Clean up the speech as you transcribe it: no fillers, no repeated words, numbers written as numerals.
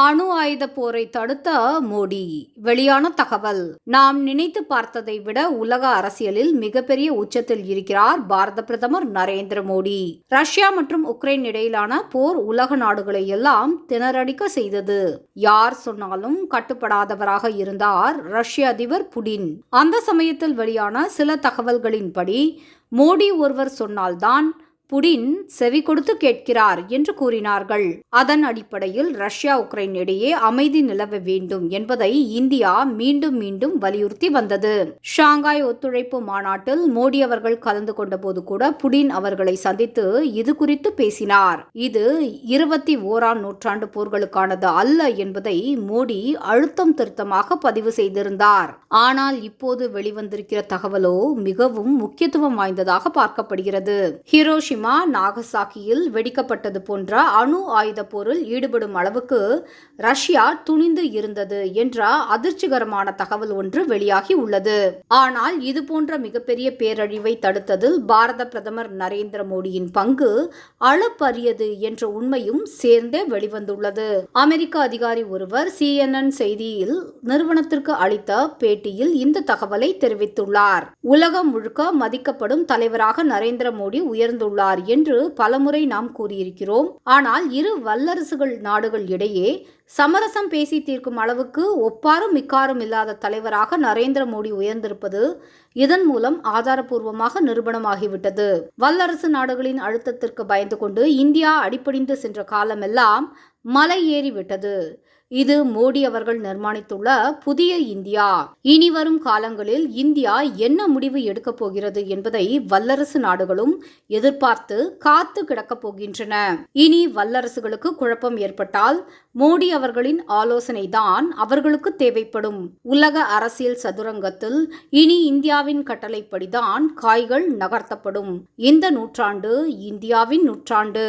அணு ஆயுத போரை தடுத்த மோடி. வெளியான தகவல். நாம் நினைத்து பார்த்ததை விட உலக அரசியலில் மிகப்பெரிய உச்சத்தில் இருக்கிறார் பாரத பிரதமர் நரேந்திர மோடி. ரஷ்யா மற்றும் உக்ரைன் இடையிலான போர் உலக நாடுகளை எல்லாம் திணறடிக்க செய்தது. யார் சொன்னாலும் கட்டுப்படாதவராக இருந்தார் ரஷ்ய அதிபர் புடின். அந்த சமயத்தில் வெளியான சில தகவல்களின்படி மோடி ஒருவர் சொன்னால்தான் புடின் செவி கொடுத்து கேட்கிறார் என்று கூறினார்கள். அதன் அடிப்படையில் ரஷ்யா உக்ரைன் இடையே அமைதி நிலவ வேண்டும் என்பதை இந்தியா மீண்டும் மீண்டும் வலியுறுத்தி வந்தது. ஷாங்காய் ஒத்துழைப்பு மாநாட்டில் மோடி அவர்கள் கலந்து கொண்ட போது கூட புடின் அவர்களை சந்தித்து இது குறித்து பேசினார். இது 21ஆம் நூற்றாண்டு போர்களுக்கானது அல்ல என்பதை மோடி அழுத்தம் திருத்தமாக பதிவு செய்திருந்தார். ஆனால் இப்போது வெளிவந்திருக்கிற தகவலோ மிகவும் முக்கியத்துவம் வாய்ந்ததாக பார்க்கப்படுகிறது. ஹிரோஷிமா நாகசாகியில் வெடிக்கப்பட்டது போன்ற அணு ஆயுத போரில் ஈடுபடும் அளவுக்கு ரஷ்யா துணிந்து இருந்தது என்ற அதிர்ச்சிகரமான தகவல் ஒன்று வெளியாகி உள்ளது. ஆனால் இது போன்ற மிகப்பெரிய பேரழிவை தடுத்ததில் பாரத பிரதமர் நரேந்திர மோடியின் பங்கு அளப்பரியது என்ற உண்மையும் சேர்ந்தே வெளிவந்துள்ளது. அமெரிக்க அதிகாரி ஒருவர் CNN செய்தியில் நிறுவனத்திற்கு அளித்த பேட்டியில் இந்த தகவலை தெரிவித்துள்ளார். உலகம் முழுக்க மதிக்கப்படும் தலைவராக நரேந்திர மோடி உயர்ந்துள்ளார் என்று பலமுறை நாம் கூறியிருக்கிறோம். ஆனால் இரு வல்லரசுகள் நாடுகள் இடையே சமரசம் பேசி தீர்க்கும் அளவுக்கு ஒப்பாரும் மிக்காரும் இல்லாத தலைவராக நரேந்திர மோடி உயர்ந்திருப்பது இதன் மூலம் ஆதாரபூர்வமாக நிரூபணமாகிவிட்டது. வல்லரசு நாடுகளின் அழுத்தத்திற்கு பயந்து கொண்டு இந்தியா அடிபணிந்து சென்ற காலமெல்லாம் மலை ஏறிவிட்டது. இது மோடி அவர்கள் நிர்மாணித்துள்ள புதிய இந்தியா. இனி வரும் காலங்களில் இந்தியா என்ன முடிவு எடுக்கப் போகிறது என்பதை வல்லரசு நாடுகளும் எதிர்பார்த்து காத்து கிடக்கப் போகின்றன. இனி வல்லரசுகளுக்கு குழப்பம் ஏற்பட்டால் மோடி அவர்களின் ஆலோசனை தான் அவர்களுக்கு தேவைப்படும். உலக அரசியல் சதுரங்கத்தில் இனி இந்தியாவின் கட்டளைப்படிதான் காய்கள் நகர்த்தப்படும். இந்த நூற்றாண்டு இந்தியாவின் நூற்றாண்டு.